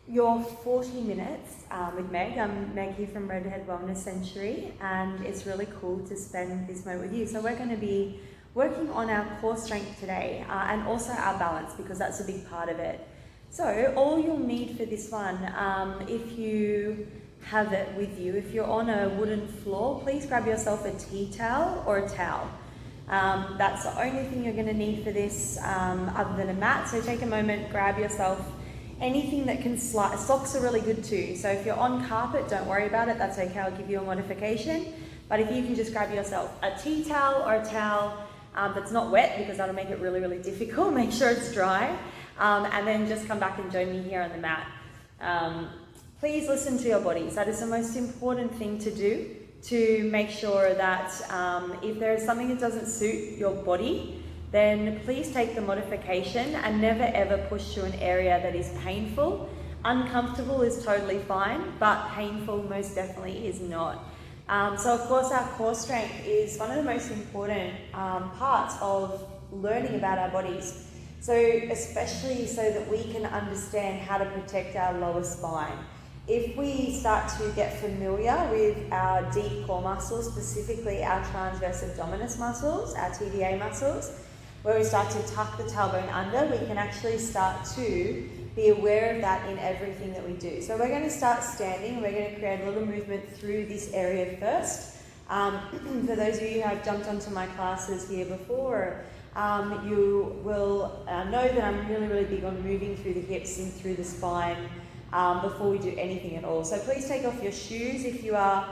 your 40 minutes with Meg. I'm Meg here from Redhead Wellness Century, and it's really cool to spend this moment with you. So we're going to be working on our core strength today and also our balance, because that's a big part of it. So all you'll need for this one, if you have it with you, if you're on a wooden floor, please grab yourself a tea towel or a towel. That's the only thing you're going to need for this other than a mat. So take a moment, grab yourself anything that can slide. Socks are really good too. So if you're on carpet, don't worry about it. That's okay. I'll give you a modification. But if you can just grab yourself a tea towel or a towel that's not wet, because that'll make it really, really difficult. Make sure it's dry. And then just come back and join me here on the mat. Please listen to your bodies. That is the most important thing to do, to make sure that if there is something that doesn't suit your body, then please take the modification and never ever push to an area that is painful. Uncomfortable is totally fine, but painful most definitely is not. So of course our core strength is one of the most important parts of learning about our bodies. So especially so that we can understand how to protect our lower spine. If we start to get familiar with our deep core muscles, specifically our transverse abdominis muscles, our TVA muscles, where we start to tuck the tailbone under, we can actually start to be aware of that in everything that we do. So we're going to start standing. We're going to create a little movement through this area first. For those of you who have jumped onto my classes here before, you will know that I'm really, really big on moving through the hips and through the spine before we do anything at all. So please take off your shoes if you are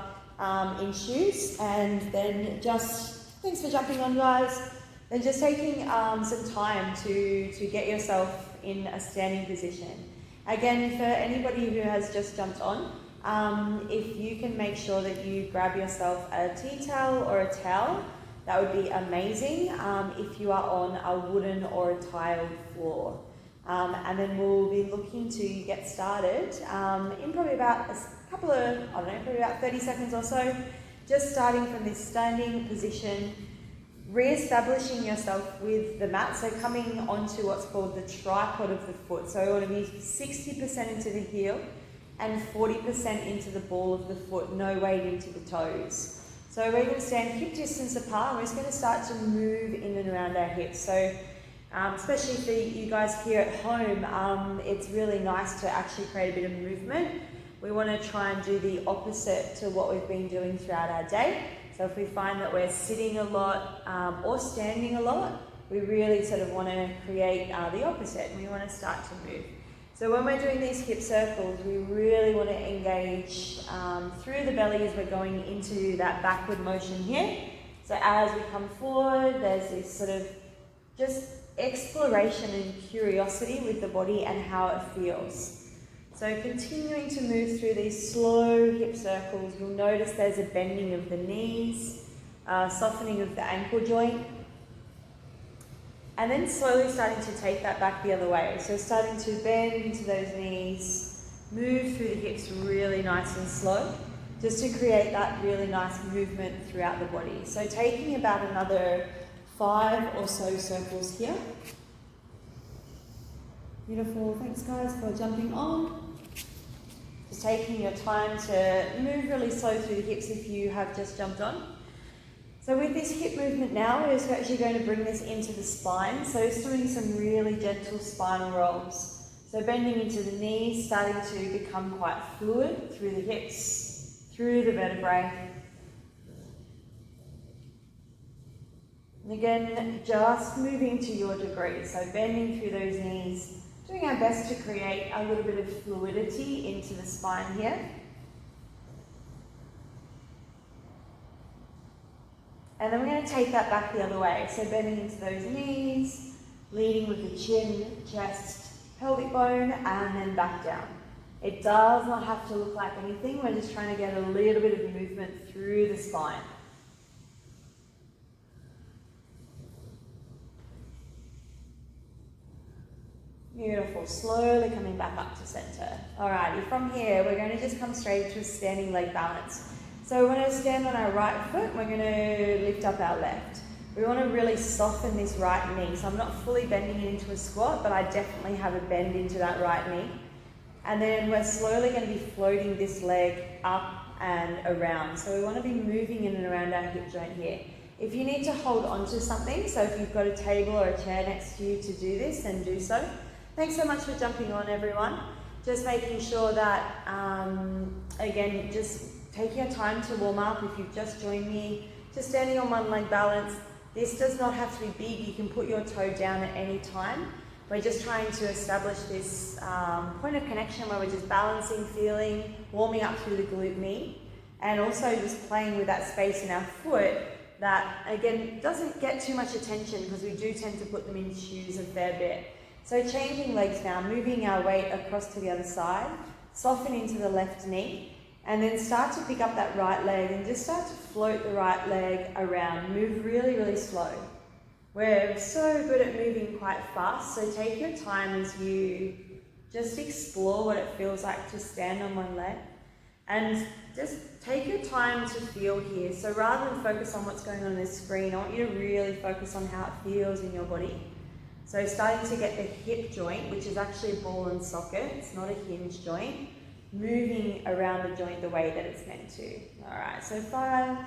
in shoes, and then thanks for jumping on, guys. And just taking some time to get yourself in a standing position. Again, for anybody who has just jumped on, if you can make sure that you grab yourself a tea towel or a towel, that would be amazing if you are on a wooden or a tiled floor. And then we'll be looking to get started in probably about probably about 30 seconds or so, just starting from this standing position, re-establishing yourself with the mat, so coming onto what's called the tripod of the foot. So you want to be 60% into the heel and 40% into the ball of the foot, no weight into the toes. So we're going to stand hip distance apart. We're just going to start to move in and around our hips. So especially for you guys here at home, it's really nice to actually create a bit of movement. We want to try and do the opposite to what we've been doing throughout our day. So if we find that we're sitting a lot or standing a lot, we really sort of want to create the opposite, and we want to start to move. So when we're doing these hip circles, we really want to engage through the belly as we're going into that backward motion here. So as we come forward, there's this sort of just exploration and curiosity with the body and how it feels. So continuing to move through these slow hip circles, you'll notice there's a bending of the knees, softening of the ankle joint, and then slowly starting to take that back the other way. So starting to bend into those knees, move through the hips really nice and slow, just to create that really nice movement throughout the body. So taking about another 5 or so circles here. Beautiful, thanks guys for jumping on. Just taking your time to move really slow through the hips if you have just jumped on. So with this hip movement now, we're actually going to bring this into the spine. So just doing some really gentle spinal rolls. So bending into the knees, starting to become quite fluid through the hips, through the vertebrae. And again, just moving to your degree. So bending through those knees, doing our best to create a little bit of fluidity into the spine here. And then we're going to take that back the other way. So bending into those knees, leading with the chin, chest, pelvic bone, and then back down. It does not have to look like anything. We're just trying to get a little bit of movement through the spine. Beautiful, slowly coming back up to center. Alrighty, from here, we're going to just come straight to a standing leg balance. So we're going to stand on our right foot, we're going to lift up our left. We want to really soften this right knee. So I'm not fully bending it into a squat, but I definitely have a bend into that right knee. And then we're slowly going to be floating this leg up and around. So we want to be moving in and around our hip joint here. If you need to hold on to something, so if you've got a table or a chair next to you to do this, then do so. Thanks so much for jumping on, everyone. Just making sure that, again, just take your time to warm up. If you've just joined me, just standing on one leg balance. This does not have to be big. You can put your toe down at any time. We're just trying to establish this point of connection where we're just balancing, feeling, warming up through the glute med, and also just playing with that space in our foot that, again, doesn't get too much attention because we do tend to put them in shoes a fair bit. So changing legs now, moving our weight across to the other side, soften into the left knee, and then start to pick up that right leg and just start to float the right leg around. Move really, really slow. We're so good at moving quite fast, so take your time as you just explore what it feels like to stand on one leg. And just take your time to feel here. So rather than focus on what's going on the screen, I want you to really focus on how it feels in your body. So starting to get the hip joint, which is actually a ball and socket, it's not a hinge joint, moving around the joint the way that it's meant to. All right, so 5,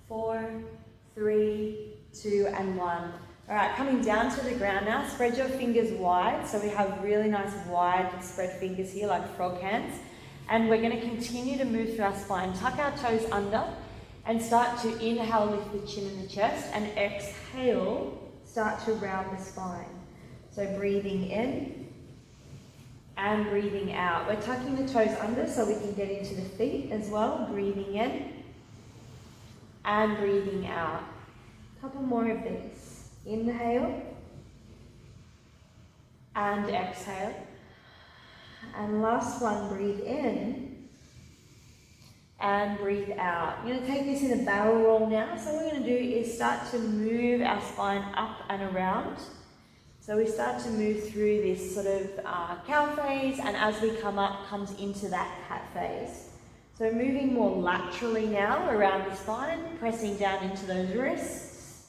4, 3, 2, and 1. All right, coming down to the ground now, spread your fingers wide. So we have really nice wide spread fingers here, like frog hands. And we're gonna continue to move through our spine. Tuck our toes under and start to inhale, lift the chin and the chest, and exhale, start to round the spine. So breathing in and breathing out. We're tucking the toes under so we can get into the feet as well. Breathing in and breathing out. A couple more of these. Inhale and exhale. And last one, breathe in and breathe out. You're going to take this in a barrel roll now. So what we're going to do is start to move our spine up and around. So we start to move through this sort of cow phase, and as we come up, comes into that cat phase. So moving more laterally now around the spine, pressing down into those wrists.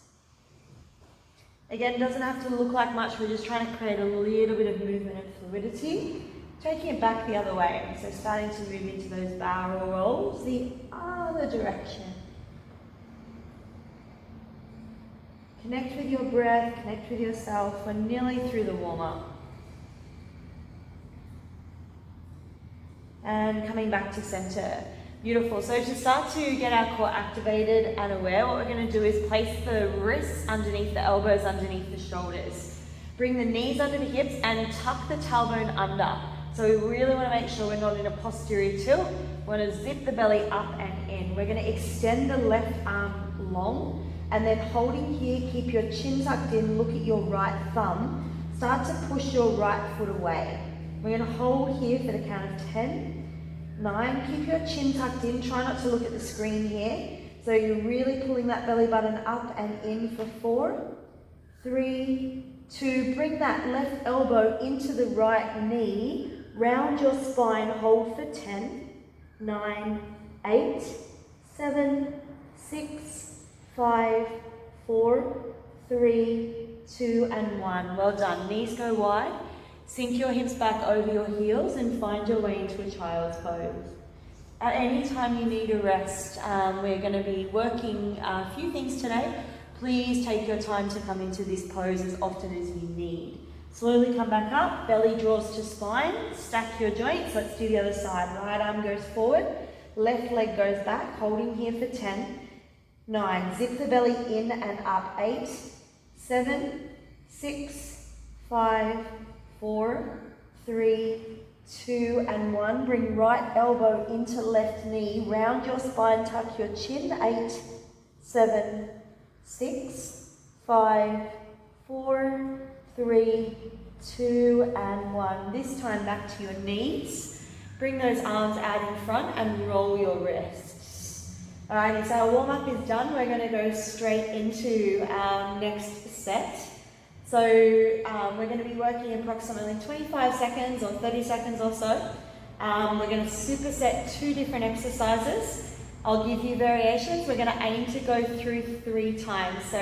Again, doesn't have to look like much, we're just trying to create a little bit of movement and fluidity. Taking it back the other way, so starting to move into those barrel rolls the other direction. Connect with your breath, connect with yourself. We're nearly through the warm-up. And coming back to center. Beautiful. So to start to get our core activated and aware, what we're going to do is place the wrists underneath the elbows, underneath the shoulders. Bring the knees under the hips and tuck the tailbone under. So we really want to make sure we're not in a posterior tilt. We want to zip the belly up and in. We're going to extend the left arm long, and then holding here, keep your chin tucked in, look at your right thumb. Start to push your right foot away. We're going to hold here for the count of 10. 9, keep your chin tucked in, try not to look at the screen here. So you're really pulling that belly button up and in for 4, 3, 2, bring that left elbow into the right knee, round your spine, hold for 10, 9, 8, 7, 6, 5, 4, 3, 2, and 1. Well done. Knees go wide. Sink your hips back over your heels and find your way into a child's pose. At any time you need a rest, we're going to be working a few things today. Please take your time to come into this pose as often as you need. Slowly come back up, belly draws to spine, stack your joints. Let's do the other side. Right arm goes forward, left leg goes back, holding here for 10, 9, zip the belly in and up, 8, 7, 6, 5, 4, 3, 2, and 1. Bring right elbow into left knee. Round your spine, tuck your chin. 8, 7, 6, 5, 4, 3, 2, and 1. This time back to your knees. Bring those arms out in front and roll your wrists. Alrighty, so our warm-up is done. We're going to go straight into our next set. So we're going to be working approximately 25 seconds or 30 seconds or so. We're going to superset 2 different exercises. I'll give you variations. We're going to aim to go through 3 times. So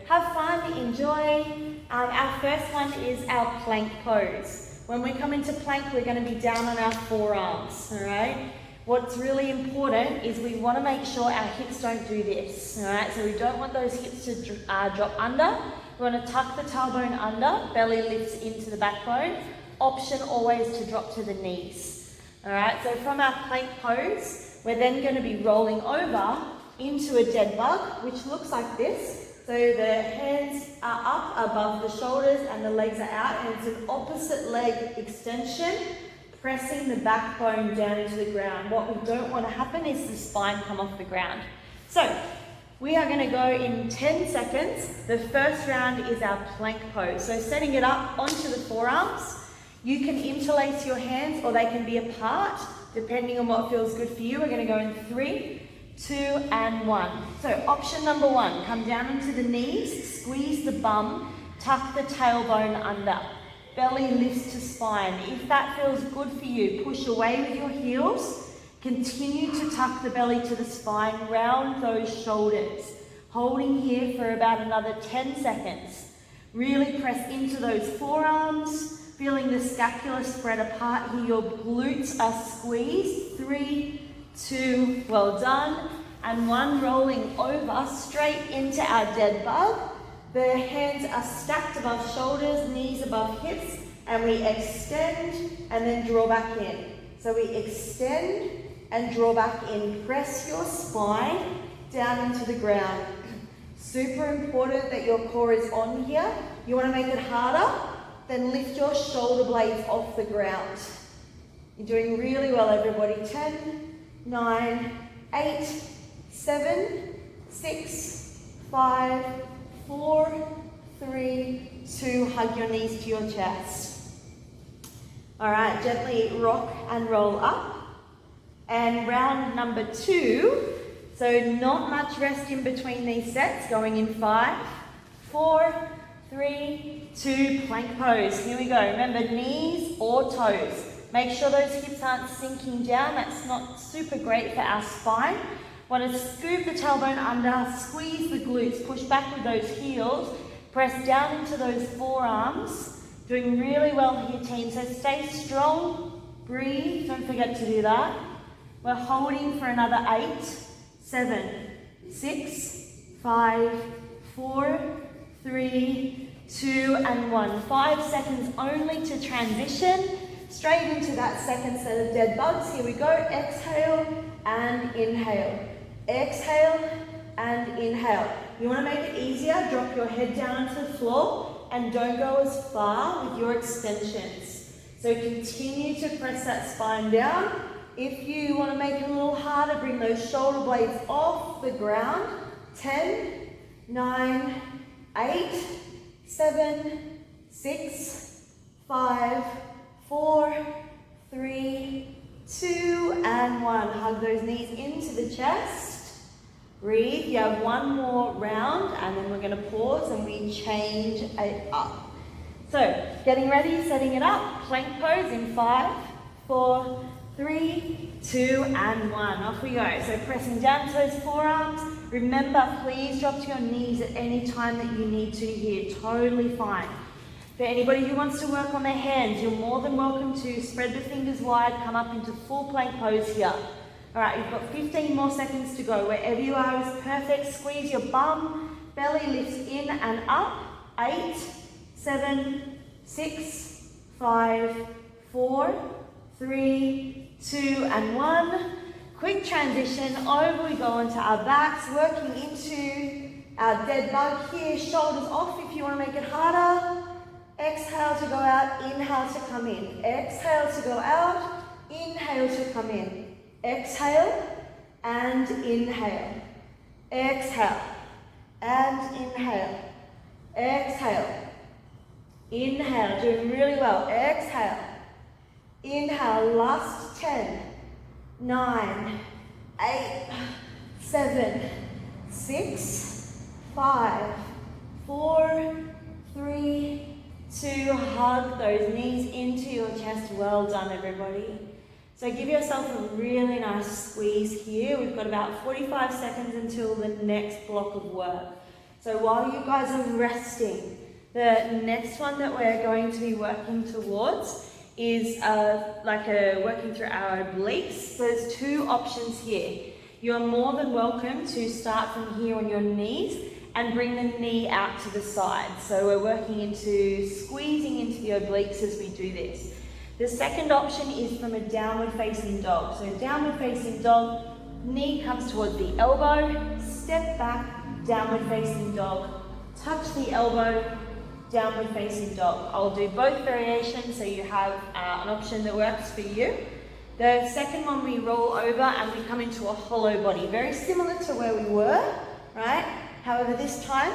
have fun, enjoy. Our first one is our plank pose. When we come into plank, we're going to be down on our forearms, all right? What's really important is we want to make sure our hips don't do this, all right? So we don't want those hips to drop under. We want to tuck the tailbone under, belly lifts into the backbone. Option always to drop to the knees, all right? So from our plank pose, we're then going to be rolling over into a dead bug, which looks like this. So the hands are up above the shoulders and the legs are out, and it's an opposite leg extension, pressing the backbone down into the ground. What we don't want to happen is the spine come off the ground. So we are going to go in 10 seconds. The first round is our plank pose. So setting it up onto the forearms. You can interlace your hands or they can be apart, depending on what feels good for you. We're going to go in 3, 2, and 1. So option number 1, come down onto the knees, squeeze the bum, tuck the tailbone under. Belly lifts to spine. If that feels good for you, push away with your heels. Continue to tuck the belly to the spine, round those shoulders. Holding here for about another 10 seconds. Really press into those forearms, feeling the scapula spread apart here. Your glutes are squeezed. 3, 2, well done. And 1, rolling over straight into our dead bug. The hands are stacked above shoulders, knees above hips, and we extend and then draw back in. So we extend and draw back in. Press your spine down into the ground. Super important that your core is on here. You want to make it harder? Then lift your shoulder blades off the ground. You're doing really well, everybody. 10, 9, 8, 7, 6, 5, 4, 3, 2. Hug your knees to your chest. All right, gently rock and roll up. And round number 2. So not much rest in between these sets. Going in 5, 4, 3, 2, plank pose. Here we go. Remember, knees or toes. Make sure those hips aren't sinking down. That's not super great for our spine. Want to scoop the tailbone under, squeeze the glutes, push back with those heels, press down into those forearms. Doing really well here, team. So stay strong, breathe, don't forget to do that. We're holding for another 8, 7, 6, 5, 4, 3, 2, and 1. 5 seconds only to transition straight into that second set of dead bugs. Here we go. Exhale and inhale. Exhale and inhale. You want to make it easier, drop your head down onto the floor and don't go as far with your extensions. So continue to press that spine down. If you want to make it a little harder, bring those shoulder blades off the ground. 10, 9, 8, 7, 6, 5, 4, 3, 2, and 1. Hug those knees into the chest. Breathe. You have 1 more round and then we're going to pause and we change it up. So, getting ready, setting it up. Plank pose in 5, 4, 3, 2, and 1. Off we go. So pressing down to those forearms. Remember, please drop to your knees at any time that you need to here. Totally fine. For anybody who wants to work on their hands, you're more than welcome to spread the fingers wide, come up into full plank pose here. All right, you've got 15 more seconds to go. Wherever you are is perfect. Squeeze your bum, belly lifts in and up. 8, 7, 6, 5, 4, 3, 2, and 1. Quick transition. Over we go onto our backs, working into our dead bug here. Shoulders off if you want to make it harder. Exhale to go out, inhale to come in. Exhale to go out, inhale to come in. Exhale and inhale. Exhale and inhale. Exhale. Inhale, doing really well. Exhale. Inhale, last 10, 9, 8, 7, 6, 5, 4, 3, 2. Hug those knees into your chest. Well done, everybody. So give yourself a really nice squeeze here. We've got about 45 seconds until the next block of work. So while you guys are resting, the next one that we're going to be working towards is working through our obliques. So there's two options here. You're more than welcome to start from here on your knees and bring the knee out to the side. So we're working into squeezing into the obliques as we do this. The second option is from a downward facing dog. So downward facing dog, knee comes towards the elbow, step back, downward facing dog, touch the elbow, downward facing dog. I'll do both variations so you have an option that works for you. The second one we roll over and we come into a hollow body, very similar to where we were, right? However, this time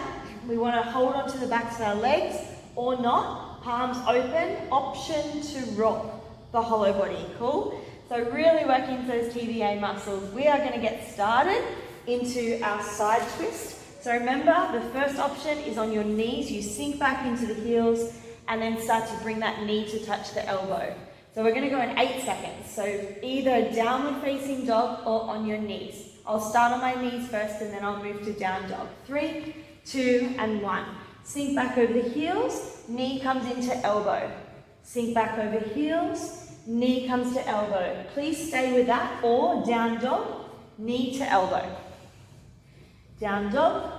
we want to hold onto the backs of our legs or not, palms open, option to rock the hollow body, cool? So really working those TBA muscles. We are going to get started into our side twist. So remember, the first option is on your knees. You sink back into the heels and then start to bring that knee to touch the elbow. So we're going to go in 8 seconds. So either downward facing dog or on your knees. I'll start on my knees first and then I'll move to down dog. 3, 2, and 1. Sink back over the heels, knee comes into elbow. Sink back over heels, knee comes to elbow. Please stay with that, or down dog, knee to elbow. Down dog,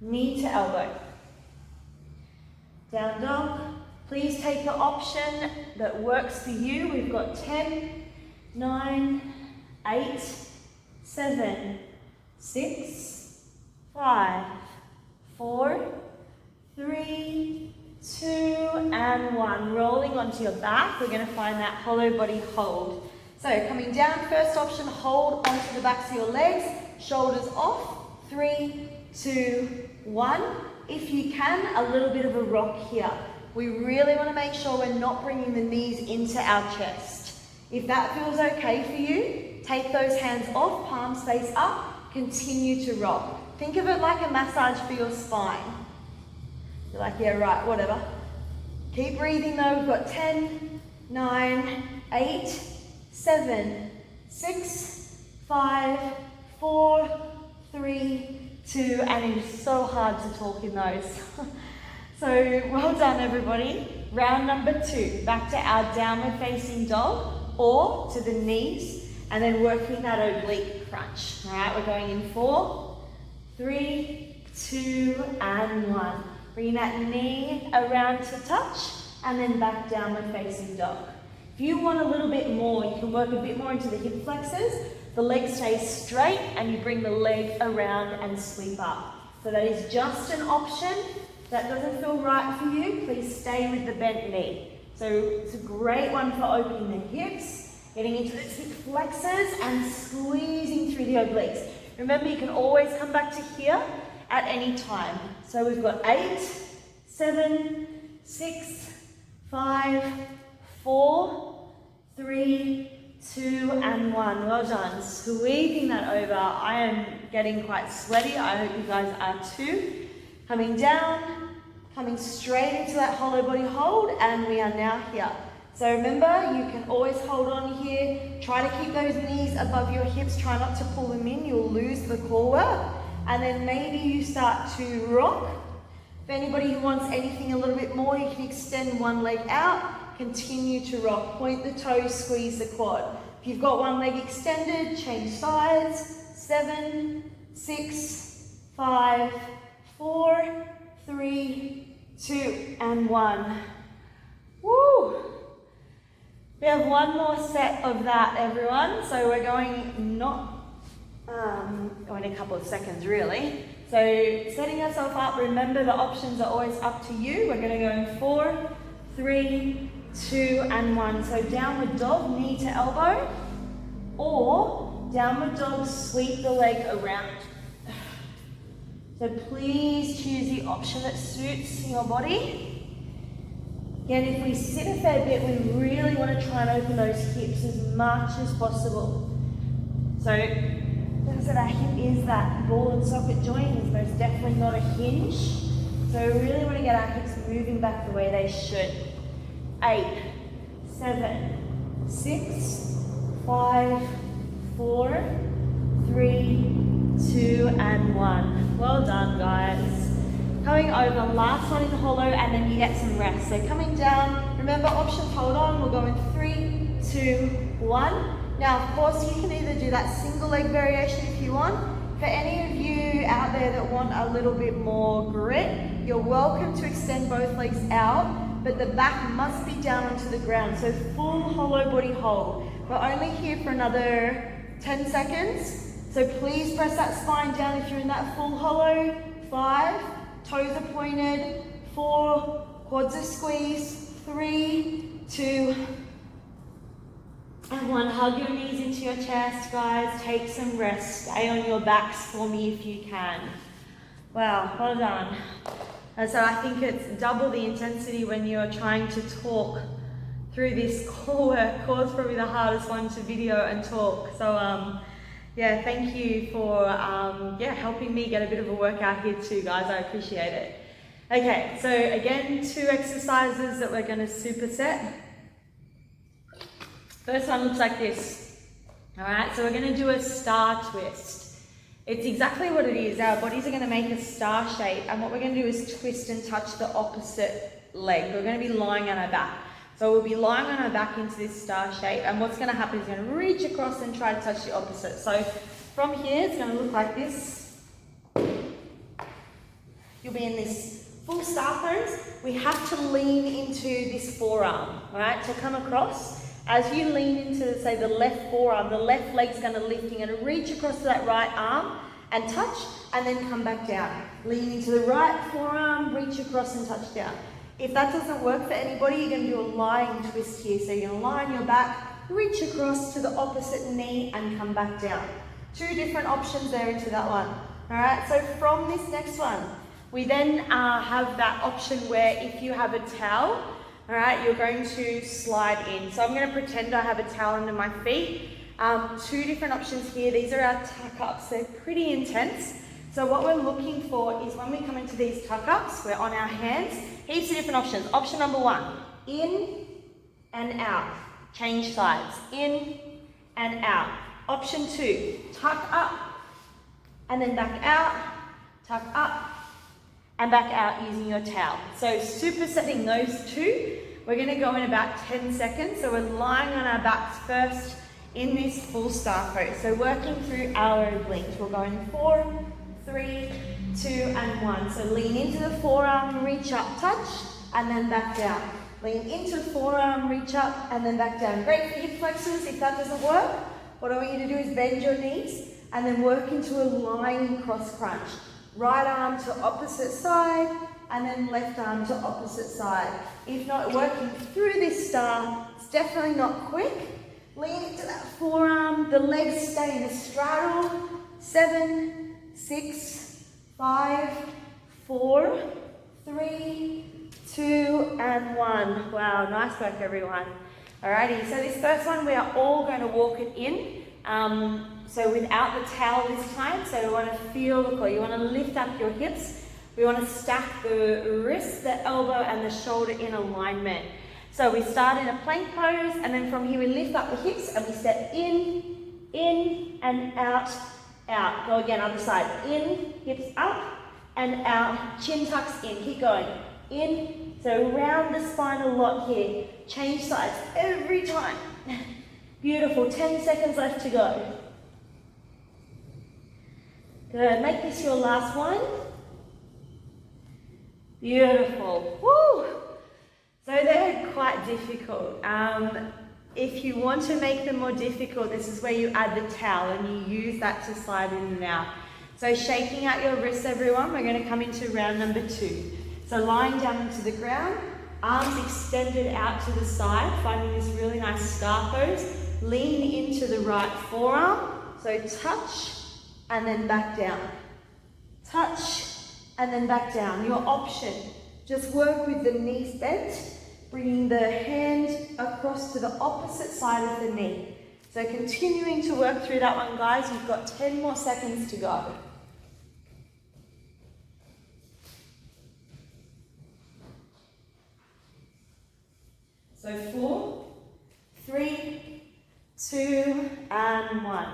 knee to elbow. Down dog. Please take the option that works for you. We've got 10, 9, 8, 7, 6, 5, 4, 3, 2, and 1. Rolling onto your back, we're going to find that hollow body hold. So coming down, first option, hold onto the backs of your legs, shoulders off. 3, 2, 1. If you can, a little bit of a rock here. We really want to make sure we're not bringing the knees into our chest. If that feels okay for you, take those hands off, palms face up, continue to rock. Think of it like a massage for your spine. You're like, yeah, right, whatever. Keep breathing though. We've got 10, 9, 8, 7, 6, 5, 4, 3, 2, and it is so hard to talk in those. So well done everybody. Round number 2, back to our downward facing dog or to the knees and then working that oblique crunch. All right, we're going in 4, 3, 2, and 1. Bring that knee around to touch and then back downward facing dog. If you want a little bit more, you can work a bit more into the hip flexors. The leg stays straight and you bring the leg around and sweep up. So that is just an option. If that doesn't feel right for you, please stay with the bent knee. So it's a great one for opening the hips, getting into those hip flexors and squeezing through the obliques. Remember, you can always come back to here at any time. So we've got 8, 7, 6, 5, 4, 3, 2, and 1. Well done. Sweeping that over. I am getting quite sweaty. I hope you guys are too. Coming down, coming straight into that hollow body hold, and we are now here. So remember, you can always hold on here. Try to keep those knees above your hips. Try not to pull them in. You'll lose the core work. And then maybe you start to rock. For anybody who wants anything a little bit more, you can extend one leg out, continue to rock. Point the toes, squeeze the quad. If you've got one leg extended, change sides. 7, 6, 5, 4, 3, 2, and 1. Woo! We have one more set of that, everyone. So we're going going a couple of seconds really. So setting ourselves up, remember the options are always up to you. We're going to go in 4, 3, 2, and 1. So downward dog, knee to elbow, or downward dog, sweep the leg around. So please choose the option that suits your body. Again, if we sit a fair bit, we really want to try and open those hips as much as possible. So, like I said, our hip is that ball and socket joint. It's most definitely not a hinge. So we really want to get our hips moving back the way they should. 8, 7, 6, 5, 4, 3, 2, and 1. Well done, guys. Coming over, last one in the hollow, and then you get some rest. So coming down, remember options, hold on, we'll go in 3, 2, 1. Now, of course, you can either do that single leg variation if you want. For any of you out there that want a little bit more grit, you're welcome to extend both legs out, but the back must be down onto the ground. So full hollow body hold. We're only here for another 10 seconds. So please press that spine down if you're in that full hollow. 5, toes are pointed. 4, quads are squeezed. 3, 2, and 1. Hug your knees into your chest, guys. Take some rest. Stay on your backs for me if you can. Wow, well done. And so I think it's double the intensity when you're trying to talk through this core work. Core is probably the hardest one to video and talk. So yeah, thank you for helping me get a bit of a workout here too, guys. I appreciate it. Okay, so again, 2 exercises that we're going to superset. First one looks like this. All right, so we're going to do a star twist. It's exactly what it is. Our bodies are going to make a star shape, and what we're going to do is twist and touch the opposite leg. We're going to be lying on our back. So we'll be lying on our back into this star shape, and what's going to happen is you're going to reach across and try to touch the opposite. So from here, it's going to look like this. You'll be in this full star pose. We have to lean into this forearm, all right, to come across. As you lean into, say, the left forearm, the left leg's going to lift. You're going to reach across to that right arm and touch, and then come back down. Lean into the right forearm, reach across and touch down. If that doesn't work for anybody, you're going to do a lying twist here. So you're going to lie on your back, reach across to the opposite knee and come back down. 2 different options there into that one. All right, so from this next one, we then have that option where if you have a towel, all right, you're going to slide in. So I'm going to pretend I have a towel under my feet. 2 different options here. These are our tuck-ups. They're pretty intense. So what we're looking for is when we come into these tuck-ups, we're on our hands. Heaps of different options. Option number 1, in and out. Change sides. In and out. Option 2, tuck up and then back out. Tuck up and back out using your towel. So supersetting those 2, we're going to go in about 10 seconds. So we're lying on our backs first in this full star pose. So working through our obliques. We'll go in 4, 3, 2, and 1. So lean into the forearm, reach up, touch, and then back down. Lean into the forearm, reach up, and then back down. Great for hip flexors. If that doesn't work, what I want you to do is bend your knees and then work into a lying cross crunch. Right arm to opposite side, and then left arm to opposite side. If not working through this star, it's definitely not quick. Lean into that forearm, the legs stay in a straddle. 7, 6, 5, 4, 3, 2, and 1. Wow, nice work everyone. Alrighty, so this first one, we are all going to walk it in. So without the towel this time, so we want to feel the core. You want to lift up your hips. We want to stack the wrist, the elbow, and the shoulder in alignment. So we start in a plank pose, and then from here we lift up the hips and we step in, and out, out. Go again, other side. In, hips up, and out. Chin tucks in. Keep going. In. So round the spine a lot here. Change sides every time. Beautiful. 10 seconds left to go. Good. Make this your last one. Beautiful. Woo! So they're quite difficult. If you want to make them more difficult, this is where you add the towel and you use that to slide in and out. So shaking out your wrists, everyone, we're going to come into round number 2. So lying down into the ground, arms extended out to the side, finding this really nice star pose. Lean into the right forearm, so touch and then back down. Touch and then back down. Your option, just work with the knees bent, bringing the hand across to the opposite side of the knee. So continuing to work through that one, guys. You've got 10 more seconds to go. So 4, 3, 2, and 1.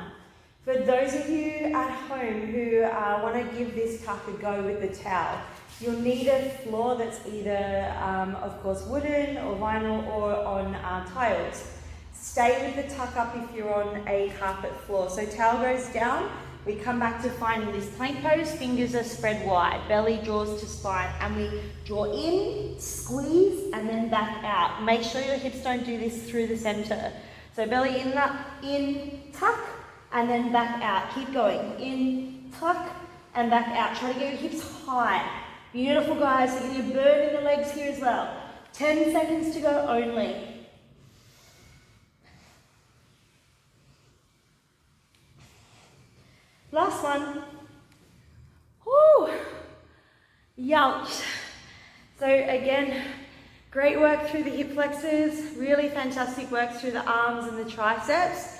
For those of you at home who want to give this tuck a go with the towel, You'll need a floor that's either, of course, wooden or vinyl or on tiles. Stay with the tuck up if you're on a carpet floor. So towel goes down, we come back to finding this plank pose, fingers are spread wide, belly draws to spine, and we draw in, squeeze, and then back out. Make sure your hips don't do this through the center. So belly in, tuck, and then back out. Keep going, in, tuck, and back out. Try to get your hips high. Beautiful, guys. You're going to burn in the legs here as well. 10 seconds to go only. Last one. Woo! Youch. So again, great work through the hip flexors. Really fantastic work through the arms and the triceps.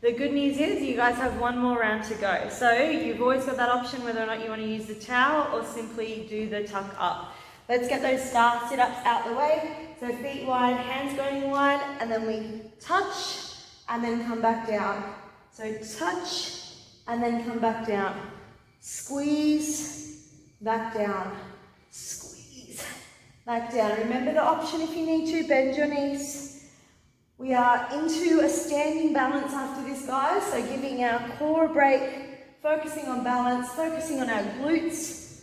The good news is you guys have one more round to go. So you've always got that option whether or not you want to use the towel or simply do the tuck up. Let's get those star sit-ups out the way. So feet wide, hands going wide, and then we touch and then come back down. So touch and then come back down. Squeeze, back down. Squeeze, back down. Remember the option if you need to, bend your knees. We are into a standing balance after this, guys. So giving our core a break, focusing on balance, focusing on our glutes.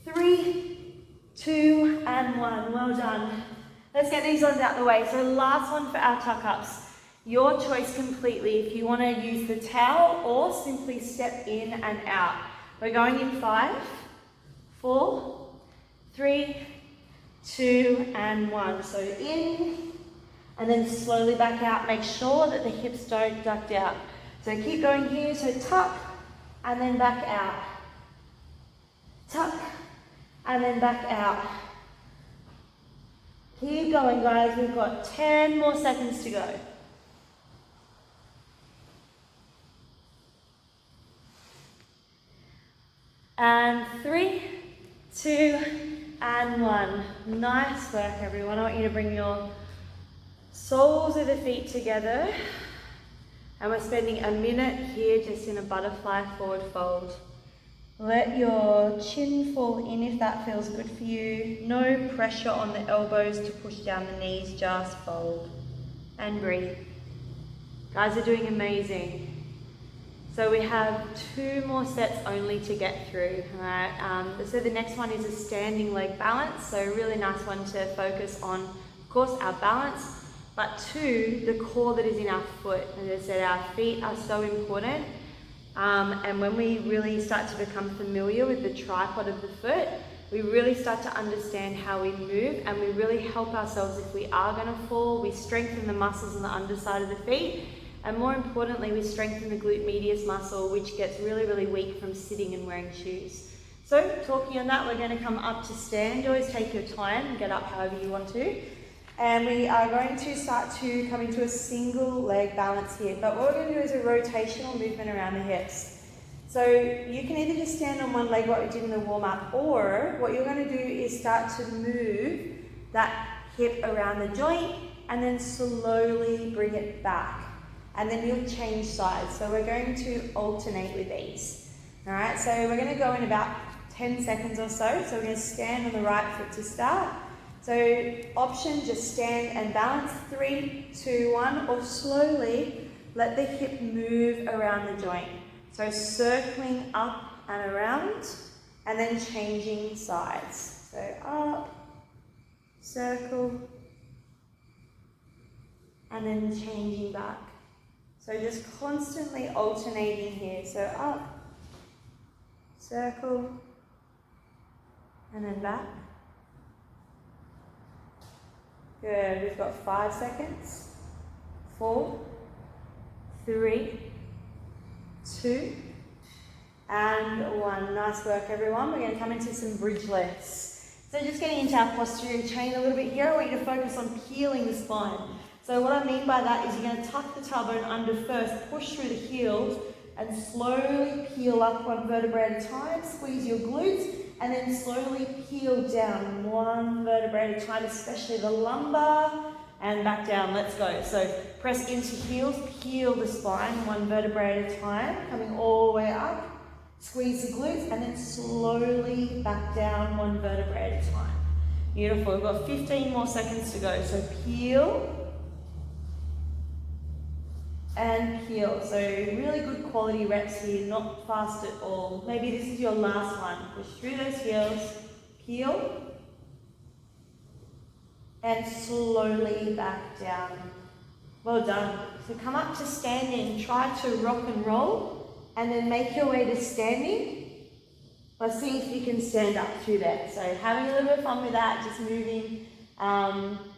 3, 2, and 1. Well done. Let's get these ones out the way. So last one for our tuck-ups. Your choice completely if you want to use the towel or simply step in and out. We're going in 5, 4, 3, 2, and 1. So in, and then slowly back out. Make sure that the hips don't duck out. So keep going here. So tuck, and then back out. Tuck, and then back out. Keep going, guys. We've got 10 more seconds to go. And 3, 2, and 1. Nice work, everyone. I want you to bring your soles of the feet together. And we're spending a minute here just in a butterfly forward fold. Let your chin fall in if that feels good for you. No pressure on the elbows to push down the knees, just fold and breathe. Guys are doing amazing. So we have 2 more sets only to get through. All right? So the next one is a standing leg balance. So a really nice one to focus on, of course, our balance, but 2, the core that is in our foot. As I said, our feet are so important. And when we really start to become familiar with the tripod of the foot, we really start to understand how we move, and we really help ourselves if we are going to fall. We strengthen the muscles on the underside of the feet. And more importantly, we strengthen the glute medius muscle, which gets really, really weak from sitting and wearing shoes. So talking on that, we're going to come up to stand. Always take your time and get up however you want to. And we are going to start to come into a single leg balance here. But what we're going to do is a rotational movement around the hips. So you can either just stand on one leg, what we did in the warm-up, or what you're going to do is start to move that hip around the joint and then slowly bring it back. And then you'll change sides. So we're going to alternate with these. All right, so we're going to go in about 10 seconds or so. So we're going to stand on the right foot to start. So option, just stand and balance. 3, 2, 1, or slowly let the hip move around the joint. So circling up and around, and then changing sides. So up, circle, and then changing back. So just constantly alternating here. So up, circle, and then back. Good, we've got 5 seconds. 4, 3, 2, and 1. Nice work, everyone. We're going to come into some bridge lifts. So just getting into our posterior chain a little bit here, I want you to focus on peeling the spine. So what I mean by that is you're going to tuck the tailbone under first, push through the heels, and slowly peel up 1 vertebrae at a time, squeeze your glutes, and then slowly peel down 1 vertebrae at a time, especially the lumbar, and back down. Let's go. So press into heels, peel the spine 1 vertebrae at a time, coming all the way up, Squeeze the glutes and then slowly back down, one vertebrae at a time. Beautiful. We've got 15 more seconds to go. So peel and peel. So really good quality reps here, not fast at all. Maybe this is your last one. Push through those heels, peel, and slowly back down. Well done. So come up to standing, try to rock and roll, and then make your way to standing by seeing if you can stand up through there. So having a little bit of fun with that, just moving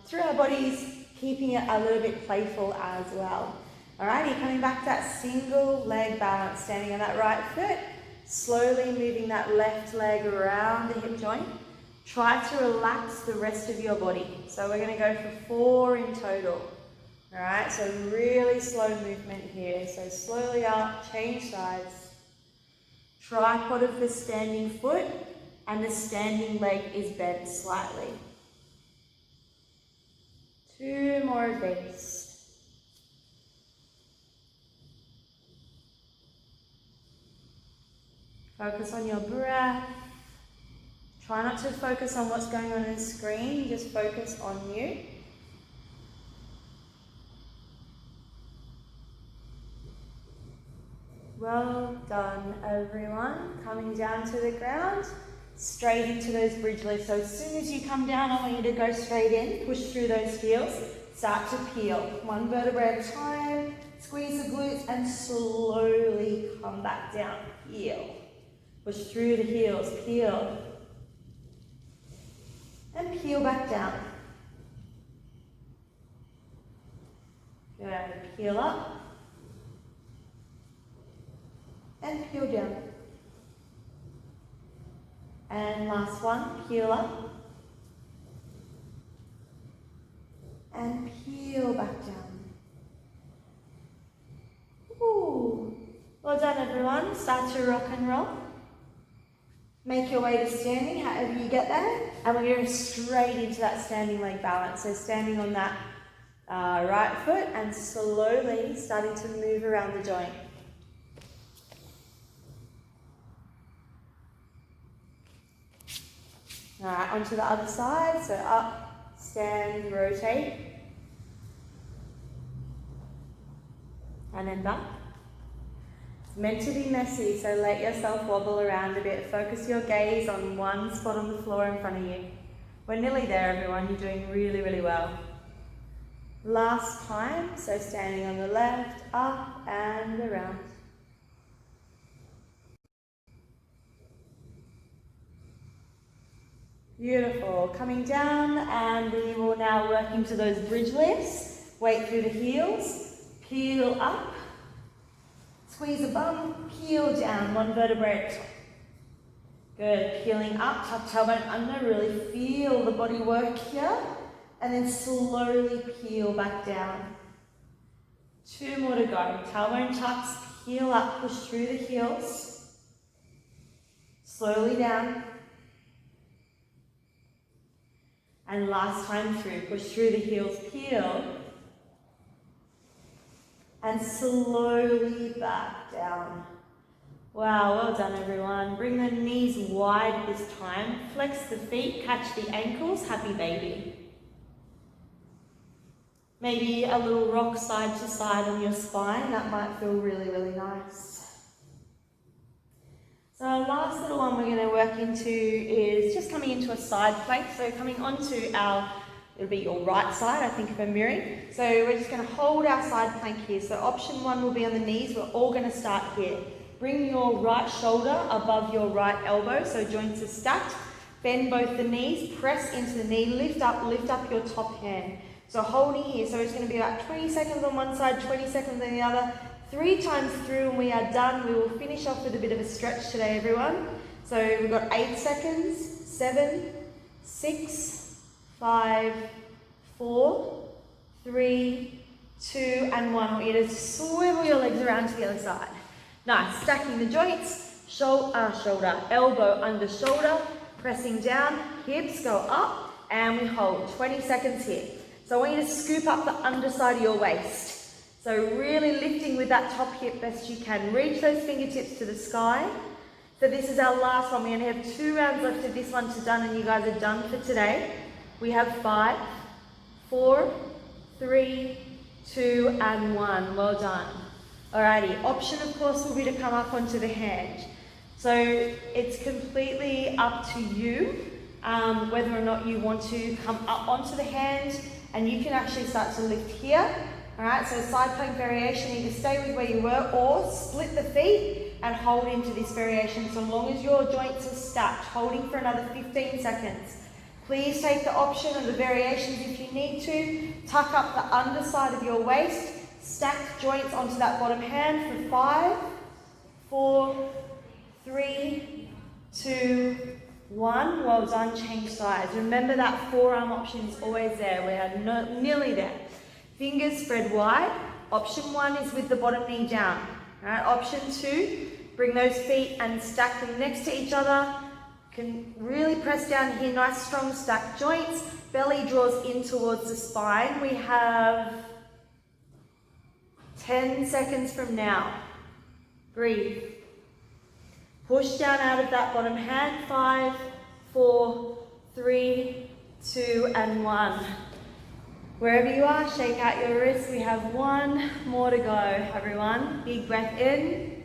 through our bodies, keeping it a little bit playful as well. Alrighty, coming back to that single leg balance, standing on that right foot, slowly moving that left leg around the hip joint. Try to relax the rest of your body. So we're going to go for 4 in total. Alright, so really slow movement here. So slowly up, change sides. Tripod of the standing foot and the standing leg is bent slightly. 2 more of these. Focus on your breath. Try not to focus on what's going on the screen, just focus on you. Well done, everyone. Coming down to the ground, straight into those bridge lifts. So as soon as you come down, I want you to go straight in, push through those heels, start to peel. 1 vertebrae at a time, squeeze the glutes, and slowly come back down, peel. Push through the heels, peel. And peel back down. Good, peel up. And peel down. And last one, peel up. And peel back down. Ooh. Well done, everyone. Start to rock and roll. Make your way to standing, however you get there. And we're going straight into that standing leg balance. So standing on that right foot and slowly starting to move around the joint. Alright, onto the other side. So up, stand, rotate. And then back. It's meant to be messy, so let yourself wobble around a bit. Focus your gaze on one spot on the floor in front of you. We're nearly there, everyone. You're doing really, really well. Last time, so standing on the left, up and around. Beautiful. Coming down, and we will now work into those bridge lifts. Weight through the heels, peel up, squeeze the bum, peel down, 1 vertebrae at a time. Good, peeling up, tuck tailbone under, really feel the body work here, and then slowly peel back down. 2 more to go. Tailbone tucks, peel up, push through the heels, slowly down. And last time through, push through the heels, peel, and slowly back down. Wow, well done, everyone. Bring the knees wide this time. Flex the feet, catch the ankles, happy baby. Maybe a little rock side to side on your spine. That might feel really, really nice. So our last little one we're going to work into is just coming into a side plank. So coming onto it'll be your right side, I think, if I'm mirroring. So we're just going to hold our side plank here. So option 1 will be on the knees. We're all going to start here. Bring your right shoulder above your right elbow, so joints are stacked. Bend both the knees, press into the knee, lift up your top hand. So holding here, so it's going to be about 20 seconds on one side, 20 seconds on the other. 3 times through and we are done. We will finish off with a bit of a stretch today, everyone. So we've got 8 seconds, 7, 6, 5, 4, 3, 2, and 1. I want you to swivel your legs around to the other side. Nice, stacking the joints, shoulder, elbow under shoulder, pressing down, hips go up, and we hold 20 seconds here. So I want you to scoop up the underside of your waist. So really lifting with that top hip best you can. Reach those fingertips to the sky. but this is our last one. We're going to have 2 rounds left of this one to done, and you guys are done for today. We have 5, 4, 3, 2, and 1. Well done. Alrighty, option of course will be to come up onto the hand. So it's completely up to you whether or not you want to come up onto the hand, and you can actually start to lift here. Alright, so side plank variation, either stay with where you were or split the feet and hold into this variation so long as your joints are stacked, holding for another 15 seconds. Please take the option of the variations if you need to. Tuck up the underside of your waist, stack joints onto that bottom hand for 5, 4, 3, 2, 1. Well done, change sides. Remember that forearm option is always there. We are nearly there. Fingers spread wide. Option 1 is with the bottom knee down. All right, option 2, bring those feet and stack them next to each other. Can really press down here, nice strong stacked joints. Belly draws in towards the spine. We have 10 seconds from now. Breathe. Push down out of that bottom hand. 5, 4, 3, 2, and 1. Wherever you are, shake out your wrists. We have 1 more to go, everyone. Big breath in.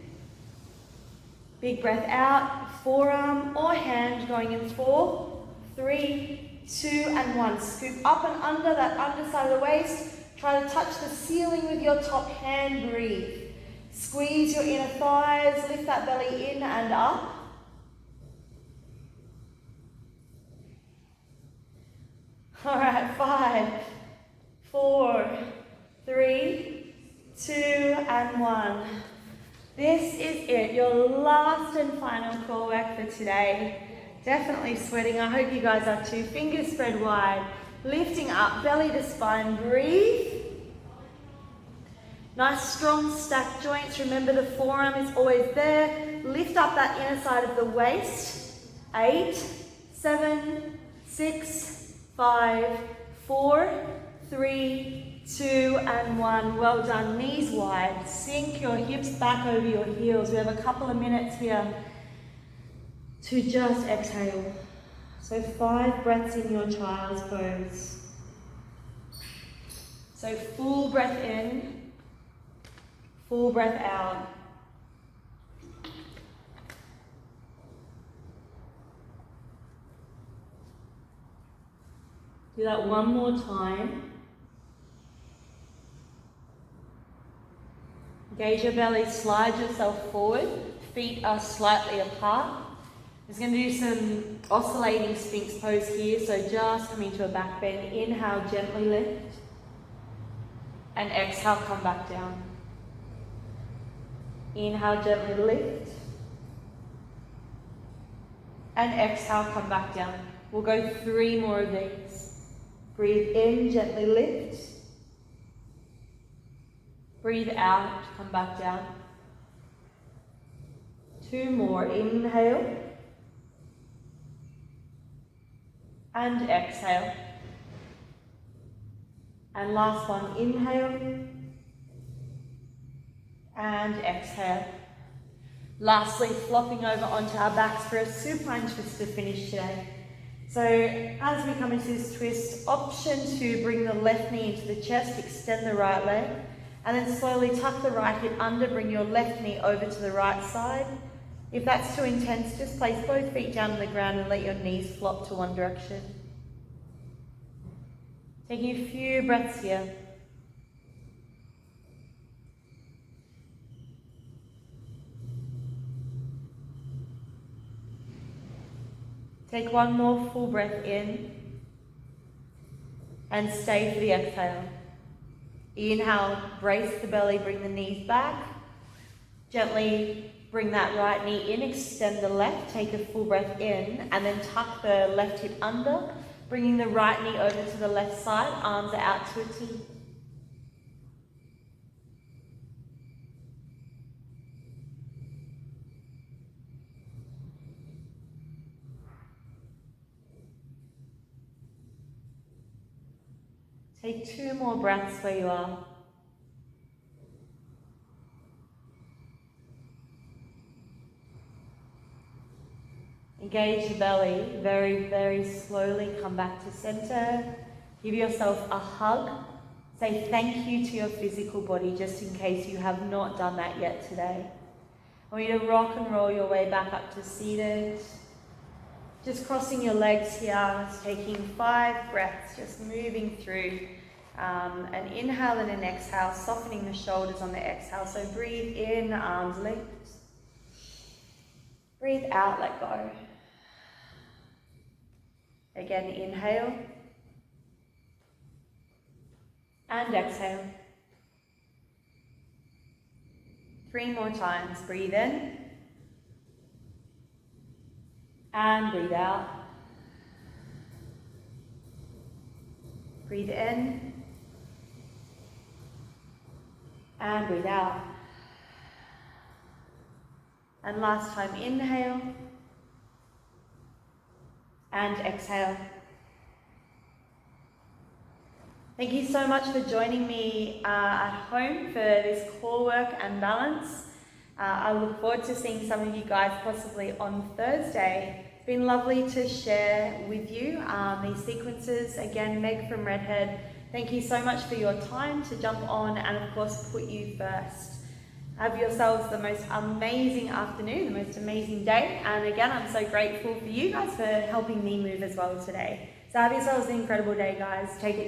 Big breath out. Forearm or hand going in 4, 3, 2, and 1. Scoop up and under that underside of the waist. Try to touch the ceiling with your top hand. Breathe. Squeeze your inner thighs. Lift that belly in and up. All right, 5, 4, 3, 2, and 1. This is it, your last and final core work for today. Definitely sweating. I hope you guys are too. Fingers spread wide. Lifting up, belly to spine. Breathe. Nice strong stacked joints. Remember the forearm is always there. Lift up that inner side of the waist. 8, 7, 6, 5, 4, 3, 2, and 1. Well done. Knees wide. Sink your hips back over your heels. We have a couple of minutes here to just exhale. So 5 breaths in your child's pose. So full breath in, full breath out. Do that one more time. Engage your belly, slide yourself forward. Feet are slightly apart. We're going to do some oscillating Sphinx pose here. So just coming to a back bend. Inhale, gently lift. And exhale, come back down. Inhale, gently lift. And exhale, come back down. We'll go 3 more of these. Breathe in, gently lift. Breathe out, come back down. 2 more. Inhale. And exhale. And last one. Inhale. And exhale. Lastly, flopping over onto our backs for a supine twist to finish today. So as we come into this twist, option to bring the left knee into the chest, extend the right leg, and then slowly tuck the right hip under, bring your left knee over to the right side. If that's too intense, just place both feet down on the ground and let your knees flop to one direction. Taking a few breaths here. Take one more full breath in and stay for the exhale. Inhale, brace the belly, bring the knees back. Gently bring that right knee in, extend the left, take a full breath in, and then tuck the left hip under, bringing the right knee over to the left side, arms are out to a T. Take 2 more breaths where you are. Engage the belly. Very, very slowly come back to center. Give yourself a hug. Say thank you to your physical body, just in case you have not done that yet today. I want you to rock and roll your way back up to seated. Just crossing your legs here, just taking 5 breaths, just moving through. An inhale and an exhale, softening the shoulders on the exhale. So breathe in, arms lift. Breathe out, let go. Again, inhale. And exhale. 3 more times. Breathe in. And breathe out. Breathe in. And breathe out. And last time, inhale. And exhale. Thank you so much for joining me at home for this core work and balance. I look forward to seeing some of you guys possibly on Thursday. It's been lovely to share with you these sequences. Again, Meg from Redhead, thank you so much for your time to jump on and of course put you first. Have yourselves the most amazing afternoon, the most amazing day. And again, I'm so grateful for you guys for helping me move as well today. So have yourselves an incredible day, guys. Take it